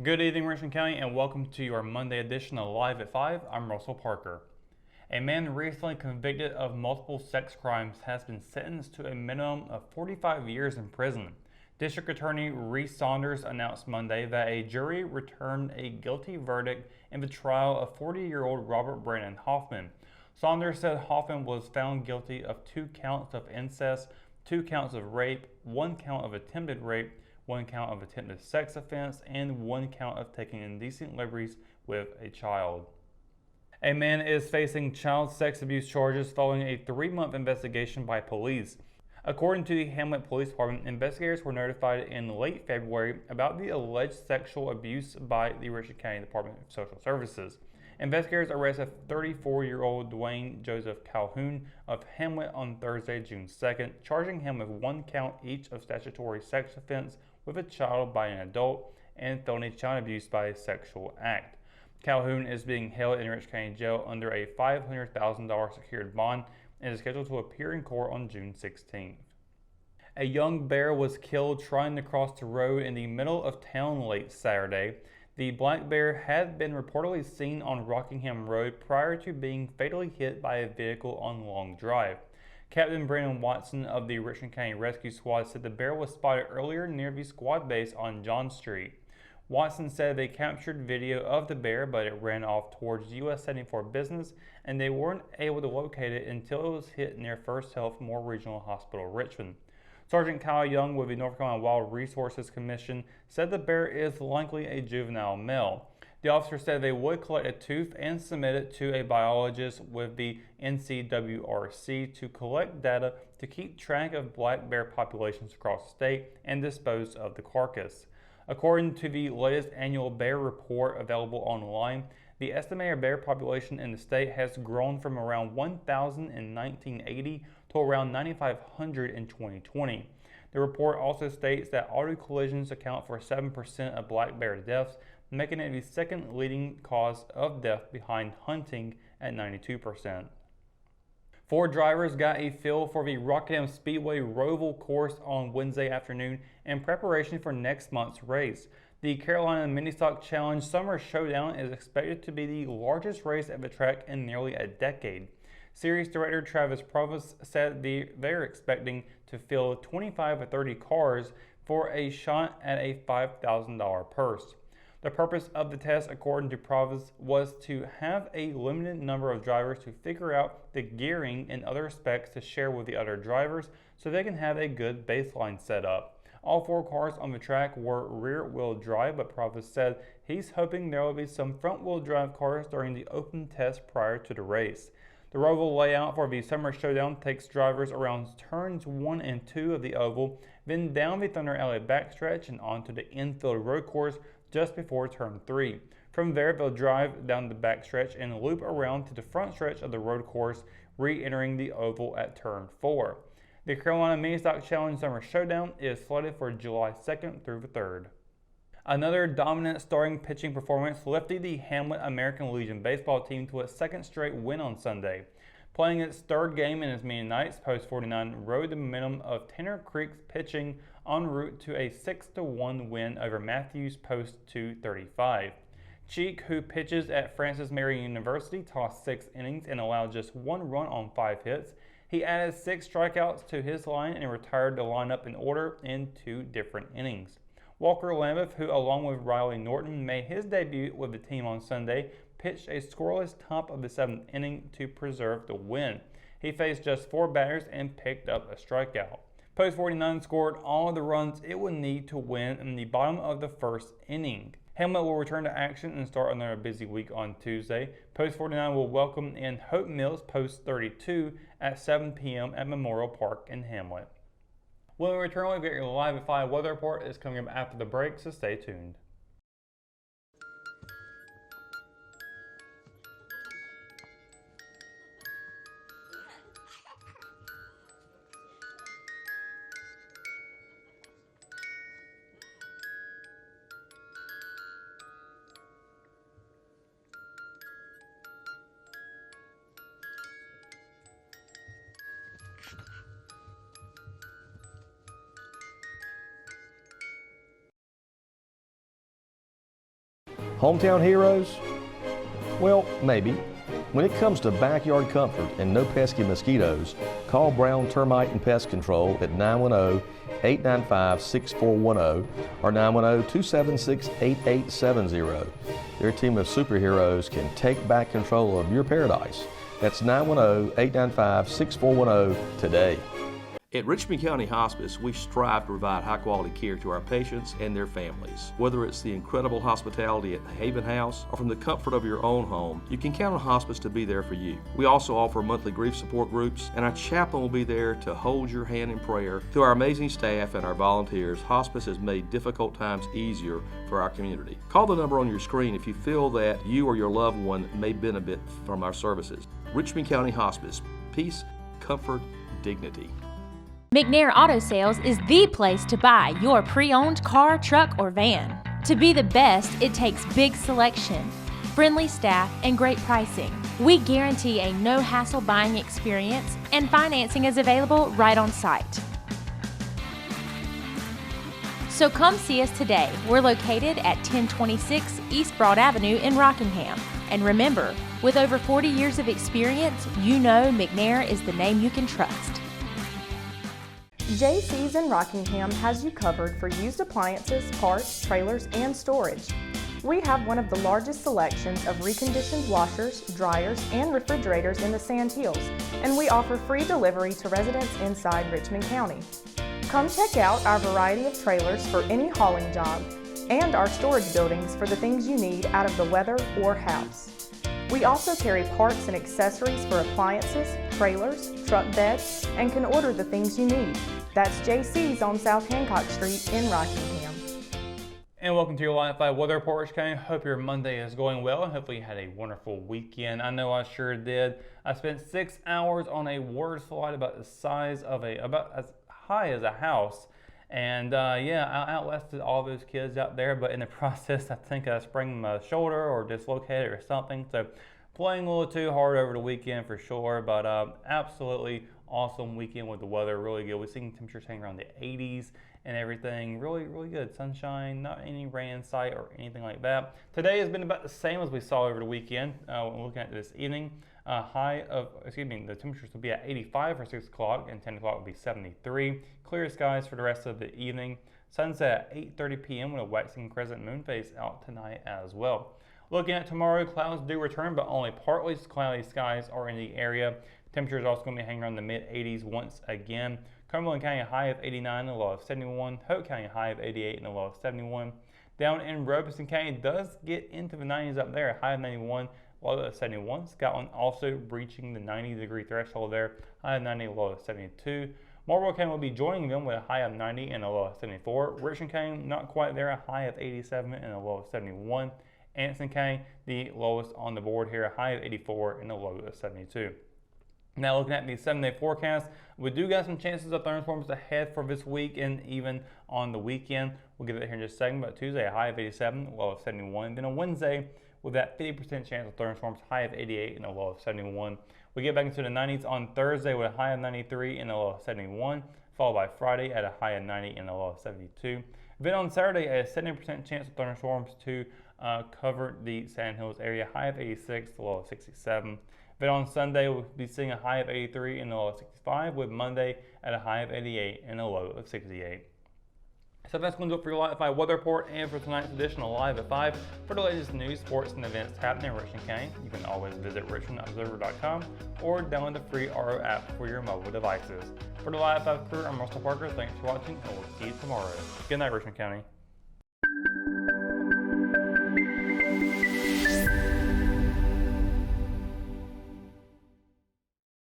Good evening, Richmond County, and welcome to your Monday edition of Live at 5. I'm Russell Parker. A man recently convicted of multiple sex crimes has been sentenced to a minimum of 45 years in prison. District Attorney Reese Saunders announced Monday that a jury returned a guilty verdict in the trial of 40-year-old Robert Brandon Hoffman. Saunders said Hoffman was found guilty of 2 counts of incest, 2 counts of rape, 1 count of attempted rape, 1 count of attempted sex offense, and 1 count of taking indecent liberties with a child. A man is facing child sex abuse charges following a 3-month investigation by police. According to the Hamlet Police Department, investigators were notified in late February about the alleged sexual abuse by the Richmond County Department of Social Services. Investigators arrested 34-year-old Dwayne Joseph Calhoun of Hamlet on Thursday, June 2nd, charging him with 1 count each of statutory sex offense with a child by an adult and felony child abuse by a sexual act. Calhoun is being held in Richmond County Jail under a $500,000 secured bond and is scheduled to appear in court on June 16th. A young bear was killed trying to cross the road in the middle of town late Saturday. The black bear had been reportedly seen on Rockingham Road prior to being fatally hit by a vehicle on Long Drive. Captain Brandon Watson of the Richmond County Rescue Squad said the bear was spotted earlier near the squad base on John Street. Watson said they captured video of the bear, but it ran off towards US 74 Business, and they weren't able to locate it until it was hit near First Health Moore Regional Hospital, Richmond. Sergeant Kyle Young with the North Carolina Wild Resources Commission said the bear is likely a juvenile male. The officer said they would collect a tooth and submit it to a biologist with the NCWRC to collect data to keep track of black bear populations across the state and dispose of the carcass. According to the latest annual bear report available online, the estimated bear population in the state has grown from around 1,000 in 1980 to around 9,500 in 2020. The report also states that auto collisions account for 7% of black bear deaths, making it the second leading cause of death behind hunting at 92%. 4 drivers got a feel for the Rockingham Speedway Roval course on Wednesday afternoon in preparation for next month's race. The Carolina Mini Stock Challenge Summer Showdown is expected to be the largest race at the track in nearly a decade. Series Director Travis Provost said they're expecting to fill 25 or 30 cars for a shot at a $5,000 purse. The purpose of the test, according to Provost, was to have a limited number of drivers to figure out the gearing and other specs to share with the other drivers so they can have a good baseline set up. All 4 cars on the track were rear-wheel drive, but Provost said he's hoping there will be some front-wheel drive cars during the open test prior to the race. The Roval layout for the Summer Showdown takes drivers around turns 1 and 2 of the oval, then down the Thunder Alley backstretch and onto the infield road course just before turn 3. From there, they'll drive down the backstretch and loop around to the front stretch of the road course, re-entering the oval at turn 4. The Carolina Mini Stock Challenge Summer Showdown is slated for July 2nd through the 3rd. Another dominant starting pitching performance lifted the Hamlet American Legion baseball team to its 2nd straight win on Sunday. Playing its 3rd game in as many nights, Post 49 rode the momentum of Tanner Creek's pitching en route to a 6-1 win over Matthews Post 235. Cheek, who pitches at Francis Marion University, tossed 6 innings and allowed just 1 run on 5 hits. He added 6 strikeouts to his line and retired the lineup in order in 2 different innings. Walker Lambeth, who along with Riley Norton made his debut with the team on Sunday, pitched a scoreless top of the 7th inning to preserve the win. He faced just 4 batters and picked up a strikeout. Post 49 scored all of the runs it would need to win in the bottom of the 1st inning. Hamlet will return to action and start another busy week on Tuesday. Post 49 will welcome in Hope Mills Post 32 at 7 p.m. at Memorial Park in Hamlet. When we return, we'll get your Live at 5 weather report. It's coming up after the break, so stay tuned. Hometown heroes? Well, maybe. When it comes to backyard comfort and no pesky mosquitoes, call Brown Termite and Pest Control at 910-895-6410 or 910-276-8870. Their team of superheroes can take back control of your paradise. That's 910-895-6410 today. At Richmond County Hospice, we strive to provide high-quality care to our patients and their families. Whether it's the incredible hospitality at the Haven House or from the comfort of your own home, you can count on hospice to be there for you. We also offer monthly grief support groups, and our chaplain will be there to hold your hand in prayer. Through our amazing staff and our volunteers, hospice has made difficult times easier for our community. Call the number on your screen if you feel that you or your loved one may benefit from our services. Richmond County Hospice. Peace, comfort, dignity. McNair Auto Sales is the place to buy your pre-owned car, truck, or van. To be the best, it takes big selection, friendly staff, and great pricing. We guarantee a no-hassle buying experience, and financing is available right on site. So come see us today. We're located at 1026 East Broad Avenue in Rockingham. And remember, with over 40 years of experience, you know McNair is the name you can trust. JC's in Rockingham has you covered for used appliances, parts, trailers, and storage. We have one of the largest selections of reconditioned washers, dryers, and refrigerators in the Sand Hills, and we offer free delivery to residents inside Richmond County. Come check out our variety of trailers for any hauling job and our storage buildings for the things you need out of the weather or house. We also carry parts and accessories for appliances, trailers, truck beds, and can order the things you need. That's JC's on South Hancock Street in Rockingham. And welcome to your Live 5 Weather Report, Richmond County. Hope your Monday is going well and hopefully you had a wonderful weekend. I know I sure did. I spent 6 hours on a water slide about the size of about as high as a house. And yeah, I outlasted all those kids out there, but in the process, I think I sprained my shoulder or dislocated or something. So playing a little too hard over the weekend for sure, but absolutely awesome weekend with the weather, really good. We're seeing temperatures hanging around the 80s and everything, really good. Sunshine, not any rain in sight or anything like that. Today has been about the same as we saw over the weekend. When looking at this evening, the temperatures will be at 85 for 6 o'clock and 10 o'clock will be 73. Clear skies for the rest of the evening. Sunset at 8:30 p.m. with a waxing crescent moon phase out tonight as well. Looking at tomorrow, clouds do return, but only partly cloudy skies are in the area. Temperatures also going to be hanging around the mid-80s once again. Cumberland County, a high of 89 and a low of 71. Hope County, a high of 88 and a low of 71. Down in Robeson County, does get into the 90s up there, a high of 91, low of 71. Scotland also breaching the 90-degree threshold there, high of 90, low of 72. Marlboro County will be joining them with a high of 90 and a low of 74. Richmond County, not quite there, a high of 87 and a low of 71. Anson County, the lowest on the board here, a high of 84 and a low of 72. Now looking at the 7-day forecast, we do got some chances of thunderstorms ahead for this week and even on the weekend. We'll get that here in just a second, but Tuesday a high of 87, low of 71. Then on Wednesday, with that 50% chance of thunderstorms, high of 88 and a low of 71. We get back into the 90s on Thursday with a high of 93 and a low of 71, followed by Friday at a high of 90 and a low of 72. Then on Saturday, a 70% chance of thunderstorms to cover the Sand Hills area, high of 86, low of 67. Then on Sunday, we'll be seeing a high of 83 and a low of 65, with Monday at a high of 88 and a low of 68. So that's going to do it for your Live at 5 weather report and for tonight's edition of Live at 5. For the latest news, sports, and events happening in Richmond County, you can always visit richmondobserver.com or download the free RO app for your mobile devices. For the Live at 5 crew, I'm Russell Parker. Thanks for watching, and we'll see you tomorrow. Good night, Richmond County.